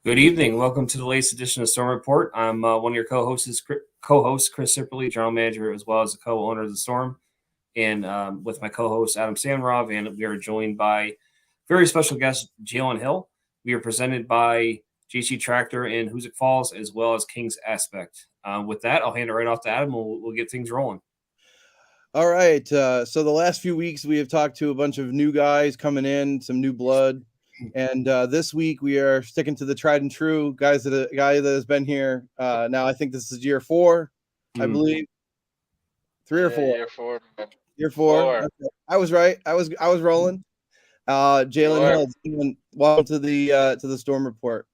Good evening. Welcome to the latest edition of Storm Report. I'm one of your co-hosts, Chris Sipperly, general manager, as well as the co-owner of the Storm, and with my co-host Adam Samrov, and we are joined by very special guest Jalen Hill. We are presented by JC Tractor in Hoosick Falls, as well as King's Aspect. With that, I'll hand it right off to Adam. We'll get things rolling. All right. So the last few weeks we have talked to a bunch of new guys coming in, some new blood. And this week we are sticking to the tried and true guy that has been here. Now I think this is year 4, I believe. 3 or 4. Year 4. Year 4. Okay. I was right. I was rolling. Jalen Hill, welcome to the Storm Report.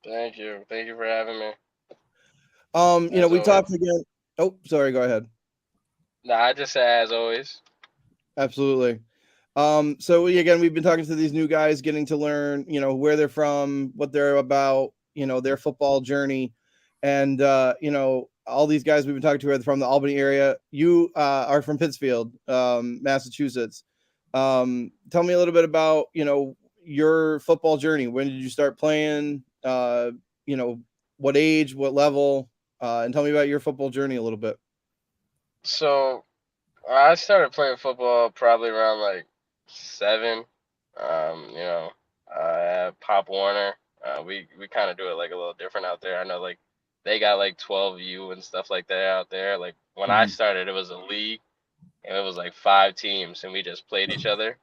Thank you. Thank you for having me. We talked again. Oh, sorry. Go ahead. No, I just say as always. Absolutely. So we've been talking to these new guys, getting to learn, where they're from, what they're about, their football journey. And, all these guys we've been talking to are from the Albany area. You are from Pittsfield, Massachusetts. Tell me a little bit about, your football journey. When did you start playing? What age, what level? And tell me about your football journey a little bit. So I started playing football probably around like 7. At Pop Warner. We kind of do it like a little different out there. I know like they got like 12U and stuff like that out there. Like when I started, it was a league and it was like 5 teams and we just played each other.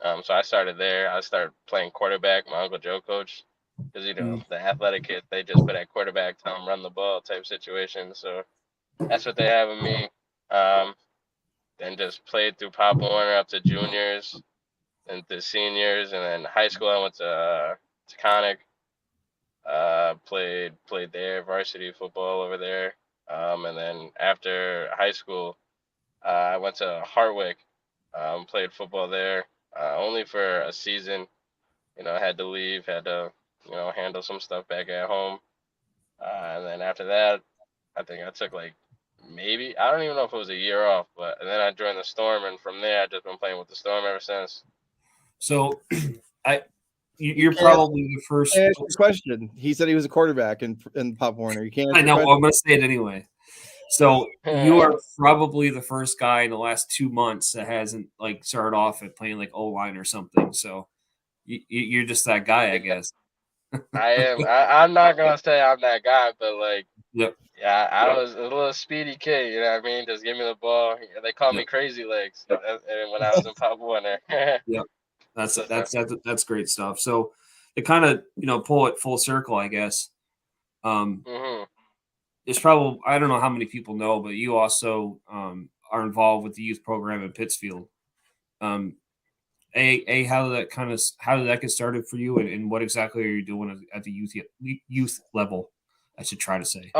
So I started there. I started playing quarterback. My Uncle Joe coached because the athletic kids, they just put at quarterback, tell them run the ball type situation. So that's what they have of me. Then just played through Pop Warner up to juniors and to seniors, and then high school I went to Taconic. Played there, varsity football over there. And then after high school, I went to Hartwick. Played football there, only for a season. I had to leave, had to handle some stuff back at home. And then after that, I think I took like maybe, I don't even know if it was a year off, and then I joined the Storm, and from there I've just been playing with the Storm ever since. So, you're probably the first question. He said he was a quarterback in Pop Warner. You can't. I know. I'm going to say it anyway. So you are probably the first guy in the last 2 months that hasn't like started off at playing like O-line or something. So you're just that guy, I guess. I am. I'm not gonna say I'm that guy, but like, yep. Yeah, I was a little speedy kid. You know what I mean? Just give me the ball. They called me Crazy Legs, and when I was in Pop Warner. Yep. That's great stuff. So to kind of pull it full circle, I guess. It's probably, I don't know how many people know, but you also are involved with the youth program in Pittsfield. How did that get started for you, and what exactly are you doing at the youth level? I should try to say.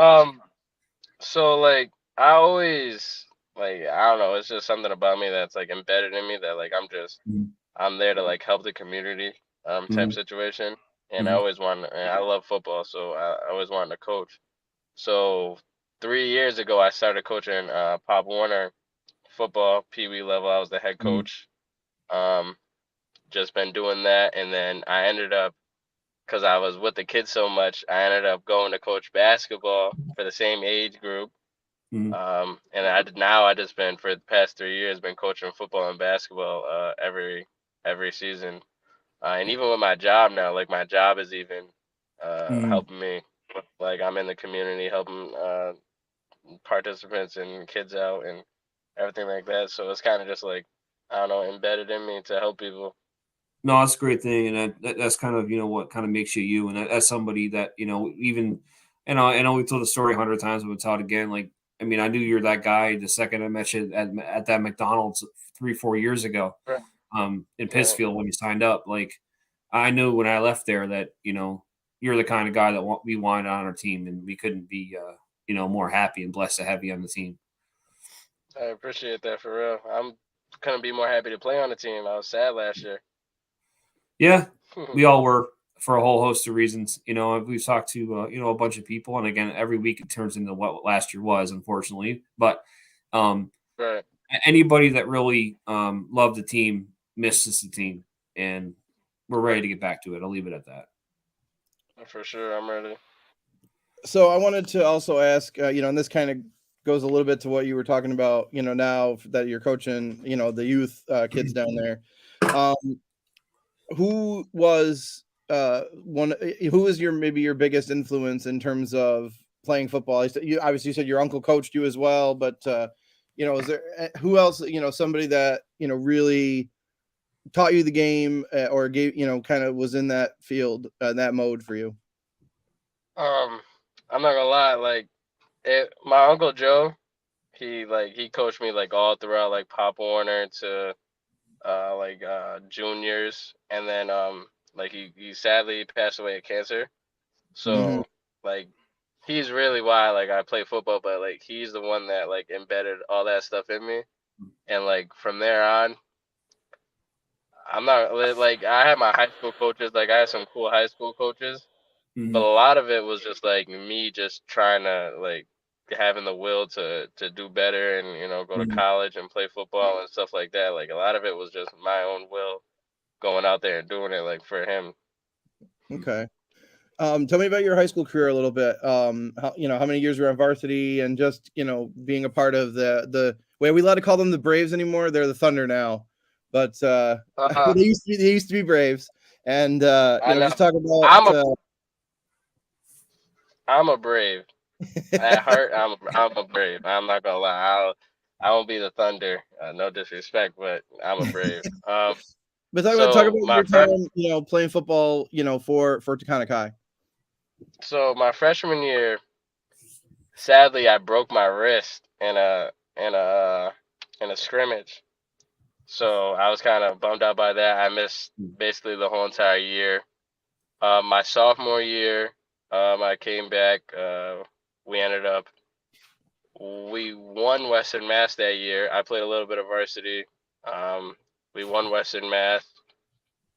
So like I always I don't know, it's just something about me that's like embedded in me that like I'm there to like help the community type situation, and I always I love football, so I always wanted to coach. So 3 years ago I started coaching Pop Warner football, Pee Wee level. I was the head coach. Just been doing that, and then I ended up, because I was with the kids so much, I ended up going to coach basketball for the same age group. And I just been, for the past 3 years, been coaching football and basketball every season. And even with my job now, like my job is even helping me. Like I'm in the community helping participants and kids out and everything like that. So it's kind of just like, I don't know, embedded in me to help people. No, that's a great thing, and that's kind of what kind of makes you you. And as somebody that even, I know we told the story 100 times, but we'll tell it again. Like, I mean, I knew you're that guy the second I met you at that McDonald's 3-4 years ago, in Pittsfield when you signed up. Like, I knew when I left there that you're the kind of guy that we wanted on our team, and we couldn't be more happy and blessed to have you on the team. I appreciate that, for real. I'm couldn't be more happy to play on the team. I was sad last year. Yeah, we all were, for a whole host of reasons. We've talked to a bunch of people, and again, every week it turns into what last year was, unfortunately. But anybody that really loved the team misses the team, and we're ready to get back to it. I'll leave it at that. For sure, I'm ready. So I wanted to also ask, and this kind of goes a little bit to what you were talking about, now that you're coaching, the youth kids down there. Who was who was maybe your biggest influence in terms of playing football? You obviously said your uncle coached you as well, but is there who else, somebody that, really taught you the game or gave, kind of was in that field, that mode for you? I'm not gonna lie, like my uncle Joe, he coached me like all throughout like Pop Warner to juniors, and then like he sadly passed away of cancer. Mhm. So like he's really why like I play football, but like he's the one that like embedded all that stuff in me, and like from there on, I'm not like I had my high school coaches, like I had some cool high school coaches, but a lot of it was just like me just trying to like having the will to do better and go to college and play football and stuff like that. Like a lot of it was just my own will going out there and doing it like for him. Okay. Tell me about your high school career a little bit. How many years were on varsity, and just, being a part of the way we allowed to call them the Braves anymore. They're the Thunder now, but Uh, they used to be Braves. And I know just talk about I'm a I'm a brave at heart. I'm a brave. I'm not gonna lie. I won't be the Thunder. No disrespect, but I'm a brave. but talk So about my your first time, playing football, for Takana Kai. so my freshman year, sadly, I broke my wrist in a in a scrimmage. So I was kind of bummed out by that. I missed basically the whole entire year. My sophomore year, I came back. We ended up we won Western Mass that year. I played a little bit of varsity. Um, we won Western Mass.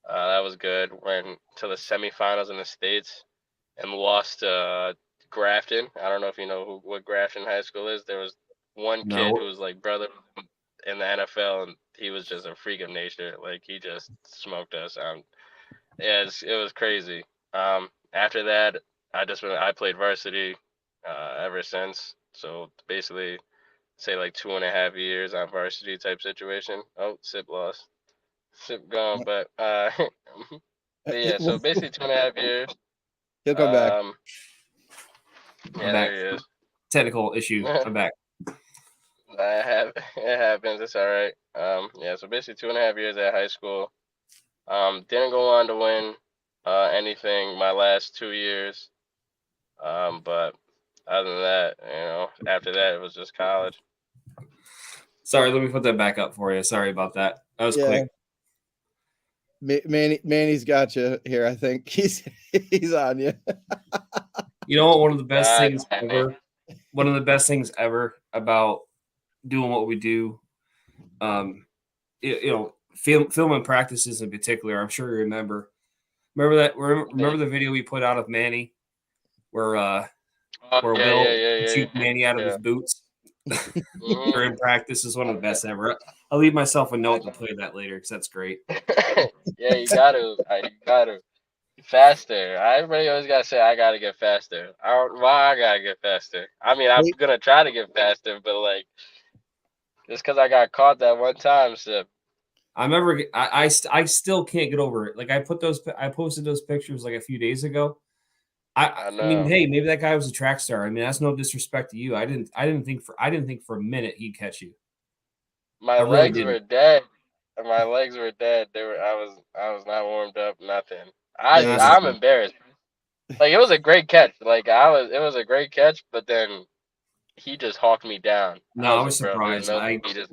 That was good. Went to the semifinals in the states and lost to Grafton. I don't know if you know what Grafton High School is. There was one kid who No. was like brother in the NFL, and he was just a freak of nature. Like he just smoked us. Yeah, it was crazy. After that, I played varsity ever since. So basically, say like 2.5 years on varsity type situation. Oh, Sip lost. Sip gone, but but yeah. So basically 2.5 years. He'll come back. Um, I'm yeah, back. there he is. Technical issue. I'm back. It happens. It's all right. Yeah. So basically 2.5 years at high school. Didn't go on to win anything my last 2 years. But other than that, after that it was just college. Sorry, let me put that back up for you. Sorry about that. That was Yeah. quick. Manny's got you here. I think he's on you. You know what? One of the best Right. things ever. One of the best things ever about doing what we do. Filming practices in particular. I'm sure you remember. Remember that? Remember the video we put out of Manny, where Oh, yeah, yeah, Will yeah, yeah, shoots Manny out of his yeah. boots Mhm. during practice is one of the best ever. I'll leave myself a note to play that later because that's great. Yeah, you gotta. You gotta. Faster. Everybody always gotta say I gotta get faster. I don't why I gotta get faster. I mean, I'm gonna try to get faster, but like just because I got caught that one time, so I remember I still can't get over it. Like I posted those pictures like a few days ago. I I mean, know hey, maybe that guy was a track star. I mean, that's no disrespect to you. I didn't think for a minute he'd catch you. my I really legs didn't. were dead. My legs were dead. They were. I was not warmed up. Nothing. And that's the I'm thing. embarrassed. Like it was a great catch. Like it was a great catch, but then he just hawked me down. No, I I was was like, bro, there's surprised. no he just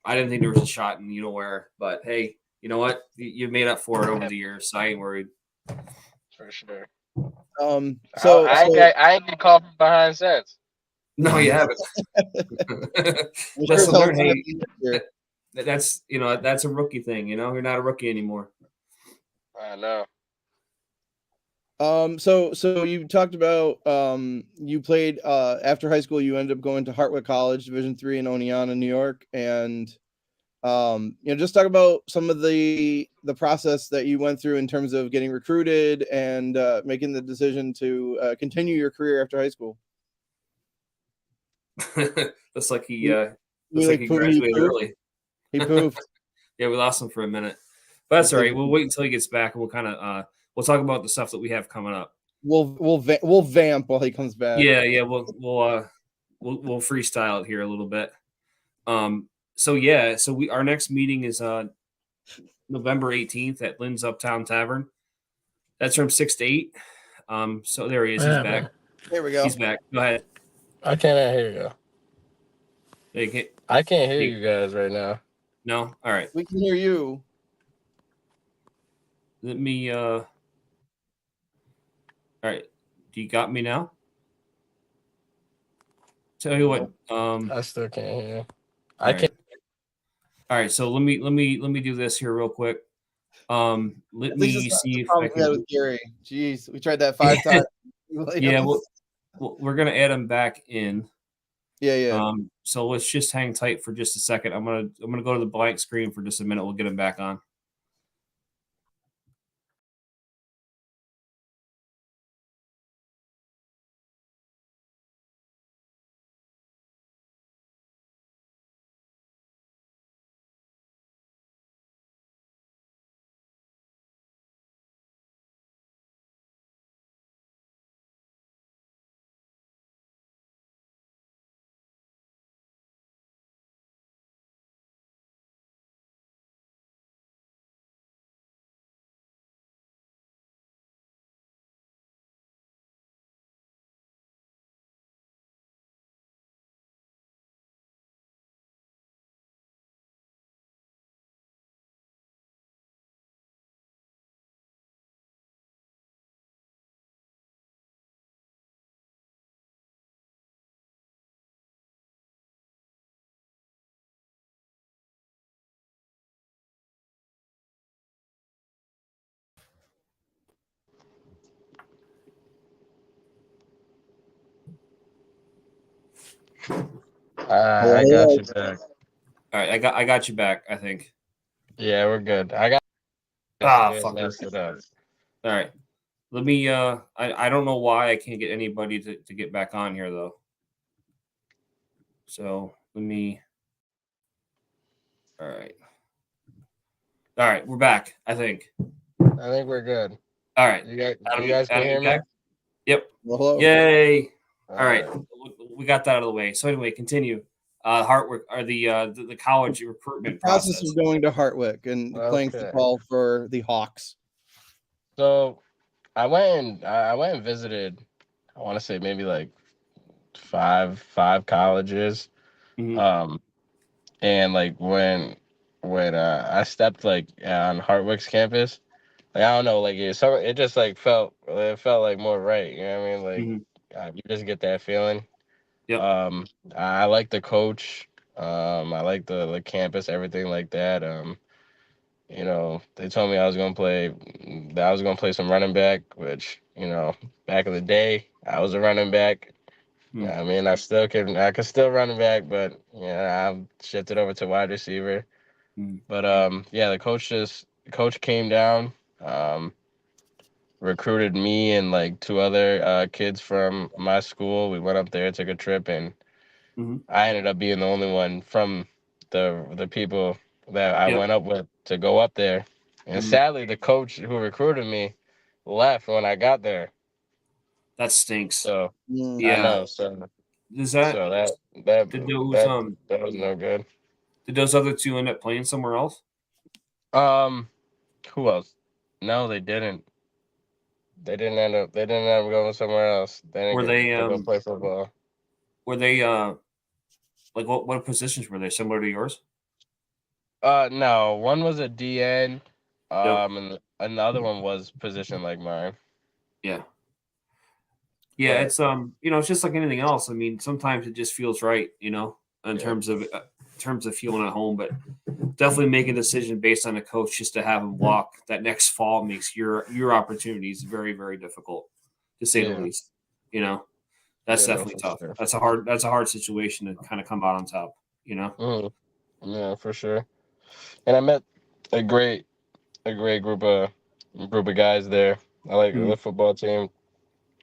I didn't think there was a shot in you know where. But hey, you know what? You made up for it over yeah, the years, so I ain't worried. for sure. I ain't get caught from behind since. No, you haven't. I'm sure Lesson it's all learned. Hey, here. that's that's a rookie thing. You're not a rookie anymore. I know. So you talked about you played after high school. You ended up going to Hartwick College, Division III in Oneonta, New York, and Just talk about some of the process that you went through in terms of getting recruited and making the decision to continue your career after high school. Looks like he He graduated poofed. early. He poofed. Yeah, we lost him for a minute, but that's all right. think We'll wait until he gets back, and we'll kind of we'll talk about the stuff that we have coming up. We'll vamp while he comes back. Yeah, we'll freestyle it here a little bit. So our next meeting is November 18th at Lynn's Uptown Tavern. That's from 6 to 8. So there he is. He's back. There we go. He's back. Go ahead. I can't hear you. I can't hear you guys right now. No? All right. We can hear you. Let me all right. Do you got me now? Tell you what, I still can't hear you. I can't. All right, so let me do this here real quick. Let me see if I can. With Gary. Jeez, we tried that 5 times. Yeah, we're gonna add him back in. Yeah. So let's just hang tight for just a second. I'm gonna go to the blank screen for just a minute. We'll get him back on. I got you back. All right, I got you back. I think. Yeah, we're good. I got. Fuck. It up. All right. Let me. I don't know why I can't get anybody to get back on here though. So let me. All right. All right, we're back. I think. I think we're good. All right. You guys can hear me? Yep. Hello. Yay. All right. We got that out of the way. So anyway, continue. Hartwick or the college recruitment process of going to Hartwick and playing football for the Hawks. So I went and visited, I want to say maybe like five colleges. Mm-hmm. And like when I stepped like on Hartwick's campus, like I don't know, like it just like felt like more right. You know what I mean? Like you just get that feeling. Yep. I like the coach. I like the campus, everything like that. They told me I was gonna play some running back, which, back in the day I was a running back. I mean, I can still run back, but I've shifted over to wide receiver. But the coach came down, recruited me and like 2 other kids from my school. We went up there, took a trip, and I ended up being the only one from the people that I went up with to go up there. And sadly, the coach who recruited me left when I got there. That stinks. So yeah, I know. So does that that was no good. Did those other 2 end up playing somewhere else? Who else? No, they didn't. They didn't end up going somewhere else. They didn't get to go play football. Were they like what positions were they? Similar to yours? No. One was a DN, and another one was positioned like mine. Yeah. Yeah, it's it's just like anything else. I mean, sometimes it just feels right, in terms of feeling at home, but definitely make a decision based on a coach just to have him walk that next fall makes your opportunities very, very difficult, to say the least. That's definitely tough. Sure. That's a hard situation to kind of come out on top. Yeah, for sure. and I met a great group of guys there. I like Mm. the football team,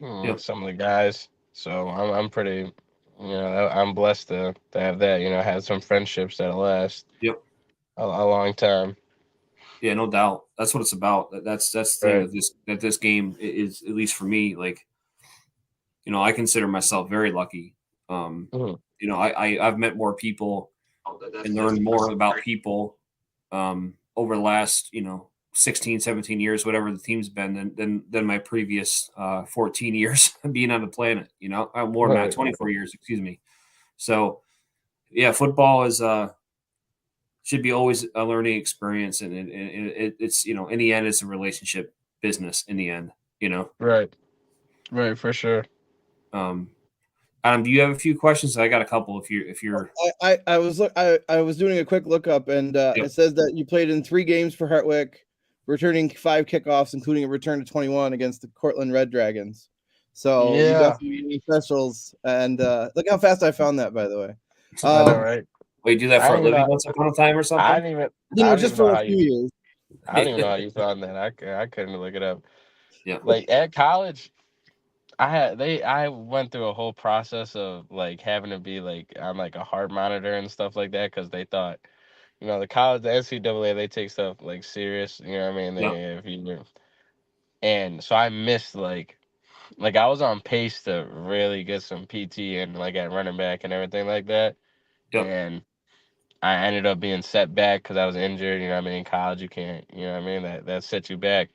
Yep. some of the guys. So I'm pretty, I'm blessed to have that. Have some friendships that'll last Yep. a long time. Yeah, no doubt. That's what it's about. That's the thing Right. that this game is, at least for me. Like, I consider myself very lucky. Um, Mhm. I've met more people and learned more about people over the last 16, 17 years, whatever the team's been, than my previous 14 years being on the planet. More than that, Right. 24 years, excuse me. So yeah, football is should be always a learning experience, and it's in the end, it's a relationship business. In the end, Right. Right. For sure. um, Adam, do you have a few questions? I got a couple. If you're I was doing a quick lookup, and Yep. it says that you played in 3 games for Hartwick, returning 5 kickoffs, including a return to 21 against the Cortland Red Dragons. So you Yeah. definitely need specials, and look how fast I found that, by the way. I know, right? Well, you do that I for a don't even living know. once upon a time or I something? don't even. Just for a few years. I don't even know how you found that. I couldn't look it up. Yeah. Like at college, I went through a whole process of like having to be like on like a heart monitor and stuff like that because they thought the NCAA, they take stuff like serious. You know what I mean? Yep. If you and so I missed like I was on pace to really get some PT and like at running back and everything like that, Yep. and I ended up being set back because I was injured. You know what I mean? In college, you can't. You know what I mean? That sets you back.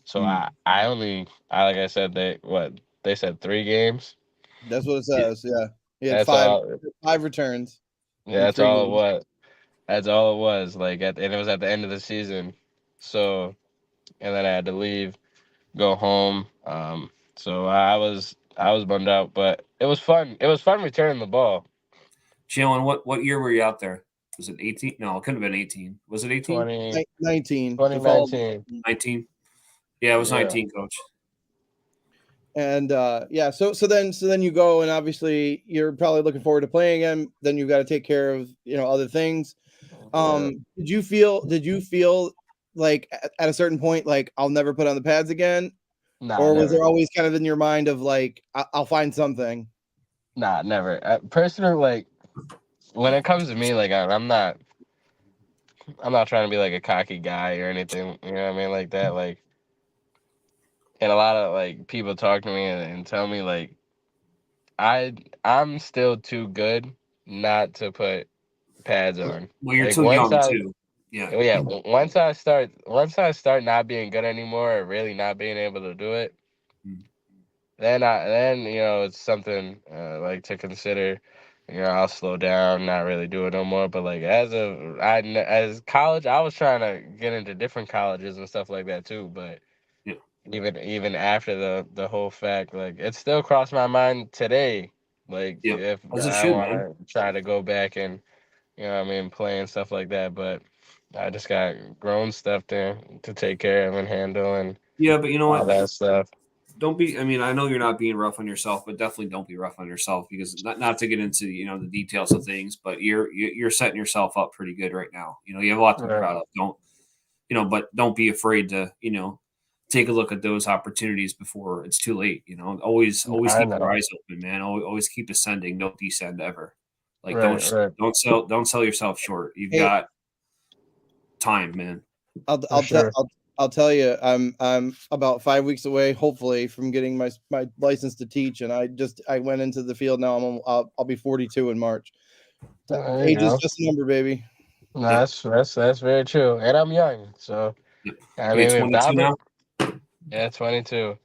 So Mm. I like I said, they said 3 games. That's what it Yeah. says. Yeah, he had That's five all. five returns Yeah, in that's 3 all it games. was. That's all it was. Like and it was at the end of the season. So and then I had to leave, go home. So I was bummed out, but it was fun. It was fun returning the ball. Jalen, what year were you out there? Was it 18? No, it couldn't have been 18. Was it 18? 20, 19 the fall. 2019. 19? Yeah, it was Yeah. 19, coach. And yeah, so then you go, and obviously you're probably looking forward to playing him. Then you've got to take care of other things. Yeah. Did you feel like at a certain point, like, I'll never put on the pads again, Nah, or was never. there always kind of in your mind of like, I'll find something? Nah, never. Personally, like when it comes to me, like I'm not trying to be like a cocky guy or anything. You know what I mean, like that. Like, and a lot of like people talk to me and tell me like I'm still too good not to put pads on. Well, you're Like too young too. Yeah. yeah, once I start not being good anymore or really not being able to do it, Mm. then it's something like to consider. I'll slow down, not really do it no more. But like as college, I was trying to get into different colleges and stuff like that too. But Yeah. even after the whole fact, like it still crossed my mind today. Like Yeah. if As it I should, want man. to try to go back and what I mean, play and stuff like that. But I just got grown stuff to take care of and handle and Yeah, but you know all what? that stuff. Don't be. I mean, I know you're not being rough on yourself, but definitely don't be rough on yourself, because not to get into the details of things, but you're setting yourself up pretty good right now. You have a lot to be Right. proud of. But don't be afraid to take a look at those opportunities before it's too late. Always I keep your know. eyes open, man. Always keep ascending. Don't descend ever. Like Right, right. don't sell yourself short. You've Hey, got time, man. I'll For I'll tell sure. I'll tell you, I'm about 5 weeks away, hopefully, from getting my license to teach, and I went into the field now. I'll be 42 in March. There you Age is go. just a number, baby. No, Yep. that's very true. And I'm young, so Yep. I Are you mean, if 22 now? yeah, 22.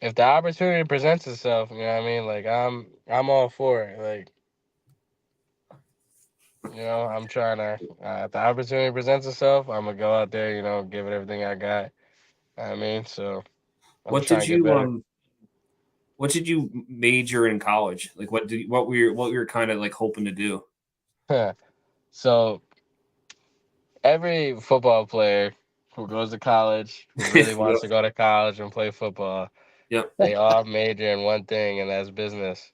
If the opportunity presents itself, you know what I mean. Like I'm all for it. Like I'm trying to. If the opportunity presents itself, I'm gonna go out there. Give it everything I got. I mean, so I'm What trying did to get you better. what did you major in college? Like what were you kind of like hoping to do? So every football player who goes to college, who really Yep. wants to go to college and play football, Yep. they all major in one thing, and that's business.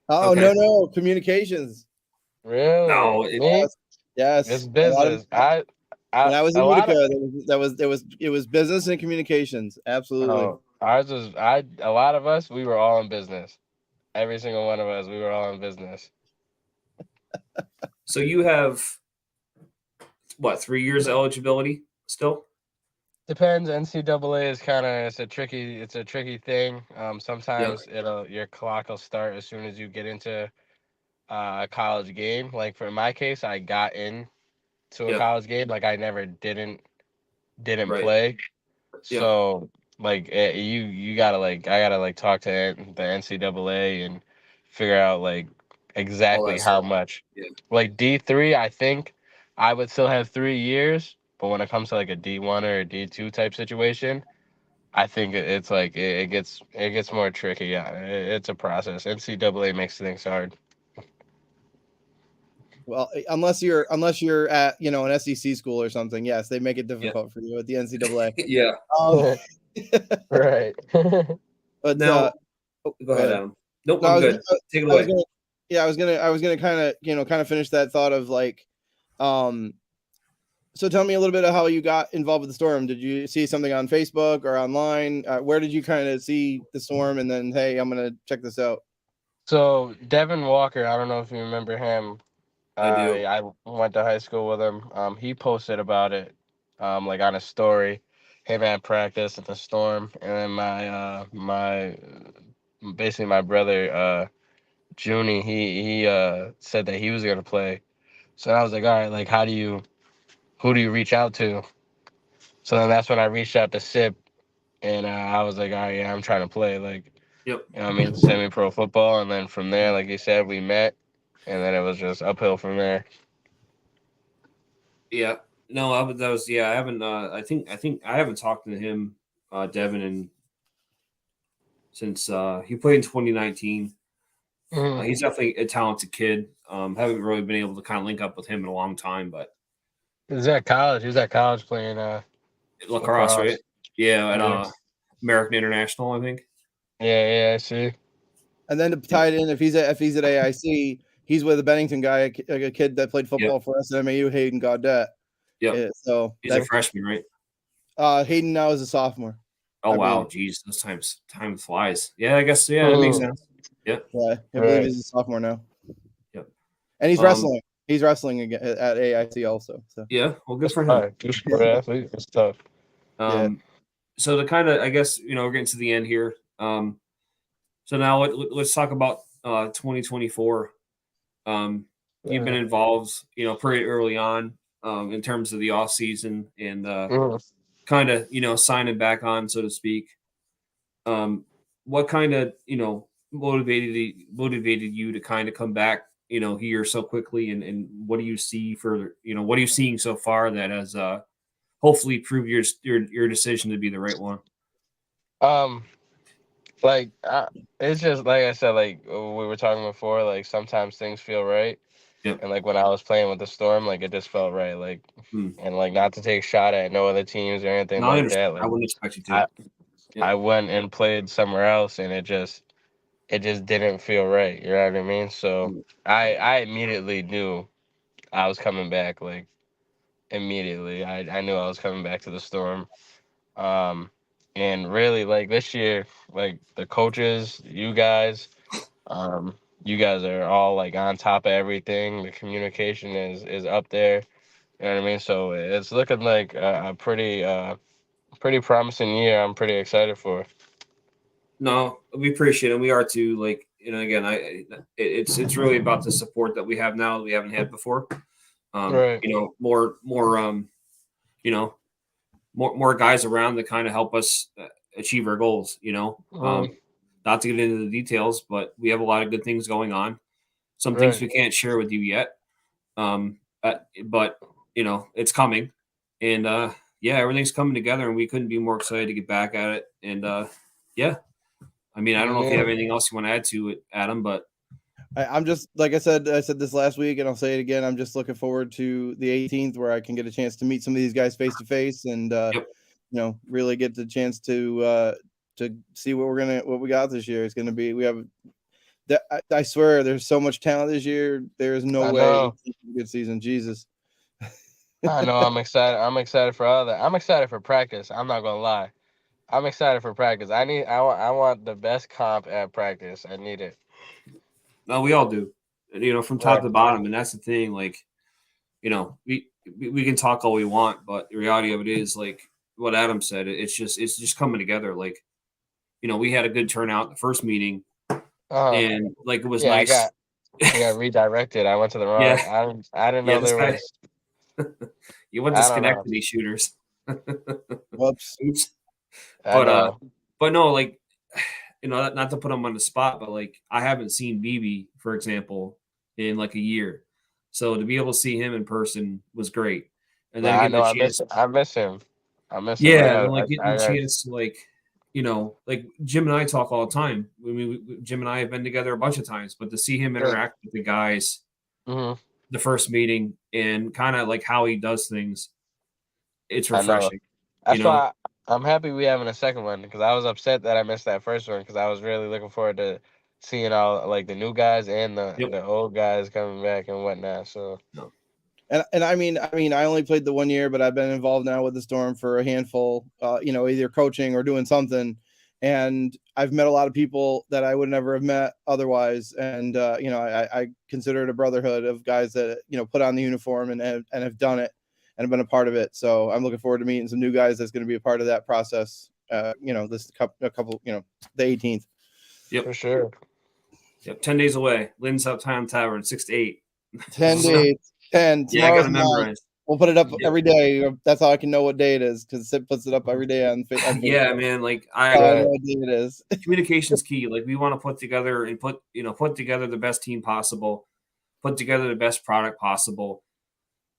Oh, Okay. no, communications. Really? No, Me? Yes, It's a lot of business. When I was A in lot Utica, of it was business and communications. Absolutely. ours was a lot of us, we were all in business. Every single one of us, we were all in business. So you have what, 3 years eligibility still? Depends. NCAA is kind of it's a tricky thing. Yeah. Sometimes your clock will start as soon as you get into a college game. Like for my case, I got in to a Yep. college game. Like I never didn't Right. play. Yep. So like you gotta like I gotta like talk to the NCAA and figure out like All exactly that how stuff. much. Yeah. Like D3, I think I would still have 3 years, but when it comes to like a D1 or a D2 type situation, I think it's like it gets more tricky. Yeah, it's a process. NCAA makes things hard. Well, unless you're at an SEC school or something, yes, they make it Yeah. difficult for you at the NCAA. Yeah. Um, Right. but Now, go go ahead, ahead. Adam. Nope, No, I'm good. Take it I was away. gonna, yeah, I was gonna kind of finish that thought of like, um, so tell me a little bit of how you got involved with the Storm. Did you see something on Facebook or online? Where did you kind of see the Storm and then, hey, I'm gonna check this out? So Devin Walker, I don't know if you remember him. I do. I went to high school with him. He posted about it, like on a story, him at practice at the Storm, and then basically my brother, Junie, he said that he was gonna play. So I was like, all right, like who do you reach out to? So then that's when I reached out to Sip, and I was like, all right, yeah, I'm trying to play, like, Yep. you know what I mean, semi-pro football, and then from there, like you said, we met, and then it was just uphill from there. Yeah. No, that was yeah. I haven't. I think I haven't talked to him, Devin, and since he played in 2019. Mhm. He's definitely a talented kid. Haven't really been able to kind of link up with him in a long time, but He was at college. He was at college playing lacrosse, right? lacrosse. Yeah, at Yeah, American International, I think. yeah, I see. And then to Yep. tie it in, if he's at AIC, he's with a Bennington guy, a kid that played Yep. football for us at MAU, Hayden Gaudette. Yep. Yeah, so He's a that's freshman, right? Hayden now is a sophomore, Oh I wow, believe. geez, those time flies. Yeah, I guess that makes Mhm. sense. Yep. Yeah, I believe Right. he's a sophomore now, Yep. and he's Um, wrestling. He's wrestling again at AIC also. So yeah. Well, good for All him. right, good sport athlete. That's tough. yeah, Um, so to kind of, I guess we're getting to the end here. So now let's talk about 2024. You've been Yeah. involved, pretty early on in terms of the off season and Mhm. kind of, signing back on, so to speak. What kind of, motivated you to kind of come back, here so quickly, and what do you see for, what are you seeing so far that has hopefully proved your decision to be the right one? Um, like it's just like I said, like we were talking before. Like sometimes things feel right, Yep. and like when I was playing with the Storm, like it just felt right. Like Hmm. and like not to take a shot at no other teams or anything No, I like understand. that. I Like wouldn't expect you to. I Yep. I went and played somewhere else, and it just didn't feel right. You know what I mean? So Mm. I immediately knew I was coming back. Like immediately, I knew I was coming back to the Storm. Um, and really, like this year, like the coaches, um, you guys are all like on top of everything. The communication is up there. You know what I mean? So it's looking like a pretty promising year. I'm pretty excited for. No, we appreciate it. We are too. Like, again, it's really about the support that we have now that we haven't had before. Right. More you know, more guys around that kind of help us achieve our goals. Mhm. Not to get into the details, but we have a lot of good things going on. Some things Right. we can't share with you yet, but it's coming, and yeah, everything's coming together, and we couldn't be more excited to get back at it. And yeah, I mean, I don't know if you have Yeah. anything else you want to add to it, Adam, but I'm just like I said this last week, and I'll say it again. I'm just looking forward to the 18th, where I can get a chance to meet some of these guys face to face, and yep. really get the chance to see what we got this year. It's gonna be I swear there's so much talent this year. There is no I way know. it's a good season. Jesus. I know. I'm excited. I'm excited for all that. I'm excited for practice. I'm not gonna lie. I'm excited for practice. I want the best comp at practice. I need it. No, we all do. From top Right. to bottom, and that's the thing. Like, we can talk all we want, but the reality of it is, like what Adam said, it's just coming together. Like, we had a good turnout the first meeting, Uh, and like it was yeah. nice. I got redirected. I went to the Yeah, wrong. I didn't yeah. know This there guy, was. you went to I don't know. Schenectady shooters. Whoops. Oops. I But know. but no, like not to put him on the spot, but like I haven't seen BB, for example, in like a year. So to be able to see him in person was great. And Nah, then I getting know. the chance, I miss him. I miss him. yeah, and like getting the I chance to like Jim and I talk all the time. Jim and I have been together a bunch of times, but to see him yeah. interact with the guys Mhm. the first meeting and kind of like how he does things, it's I know. refreshing, you That's know. why I'm happy we having a second one because I was upset that I missed that first one because I was really looking forward to seeing all like the new guys and Yep. the old guys coming back and whatnot. So No. And I only played the 1 year, but I've been involved now with the Storm for a handful, either coaching or doing something. And I've met a lot of people that I would never have met otherwise. And, I consider it a brotherhood of guys that, put on the uniform and have done it and have been a part of it. So I'm looking forward to meeting some new guys that's going to be a part of that process. This couple, the 18th. Yep. for sure. Yep. 10 days away. Lynn's Uptown Tavern, 6 to 8. 10 days. 10. Yeah, I got Tomorrow's to 9. memorize. We'll put it up Yep. every day. That's how I can know what day it is because Sid puts it up every day on Facebook. Yeah, man. Like I know what day it is. communication's key. Like we want to put together and put together the best team possible, put together the best product possible.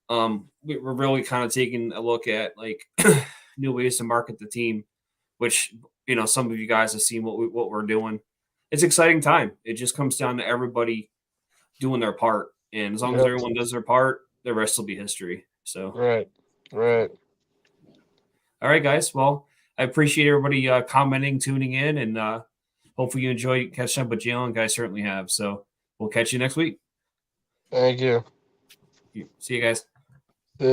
We're really kind of taking a look at like new ways to market the team, which some of you guys have seen what we're doing. It's an exciting time. It just comes down to everybody doing their part, and as long as Yep. everyone does their part, the rest will be history. So, Right. all right, guys. Well, I appreciate everybody commenting, tuning in, and hopefully you enjoy catching up with Jalen. Guys certainly have. So we'll catch you next week. Thank you. See you guys. Yeah.